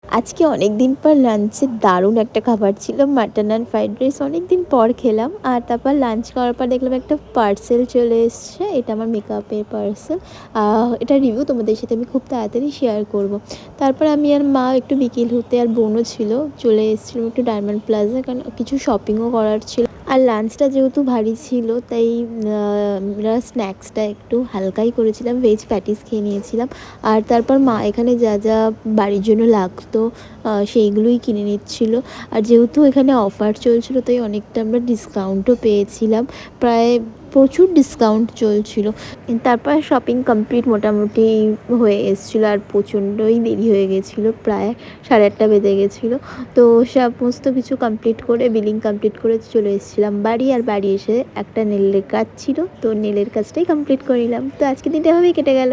আজকে অনেকদিন পর লাঞ্চে দারুণ একটা খাবার ছিল মাটন অ্যান্ড ফ্রাইড রাইস। অনেকদিন পর খেলাম। আর তারপর লাঞ্চ করার পর দেখলাম একটা পার্সেল চলে এসছে। এটা আমার মেকআপের পার্সেল। এটার রিভিউ তোমাদের সাথে আমি খুব তাড়াতাড়ি শেয়ার করব। তারপর আমি আর মা একটু বিকেল হতে, আর বোনও ছিল, চলে এসেছিলাম একটু ডায়মন্ড প্লাজা, কারণ কিছু শপিংও করার ছিল। আর লাঞ্চটা যেহেতু ভারী ছিল তাই আমরা স্ন্যাক্সটা একটু হালকাই করেছিলাম, ভেজ প্যাটিস খেয়ে নিয়েছিলাম। আর তারপর মা এখানে যা যা বাড়ির জন্য লাগতো সেইগুলোই কিনে নিচ্ছিল। আর যেহেতু এখানে অফার চলছিল তাই অনেকটা আমরা ডিসকাউন্টও পেয়েছিলাম, প্রায় প্রচুর ডিসকাউন্ট চলছিল। তারপর শপিং কমপ্লিট মোটামুটি হয়ে এসেছিলো, আর প্রচণ্ডই দেরি হয়ে গেছিলো, প্রায় 8:30 বেজে গেছিলো। তো সমস্ত কিছু কমপ্লিট করে, বিলিং কমপ্লিট করে চলে এসেছিলাম বাড়ি। আর বাড়ি এসে একটা নেলের কাজ ছিল, তো নেলের কাজটাই কমপ্লিট করে নিলাম। তো আজকের দিনটা এভাবেই কেটে গেল।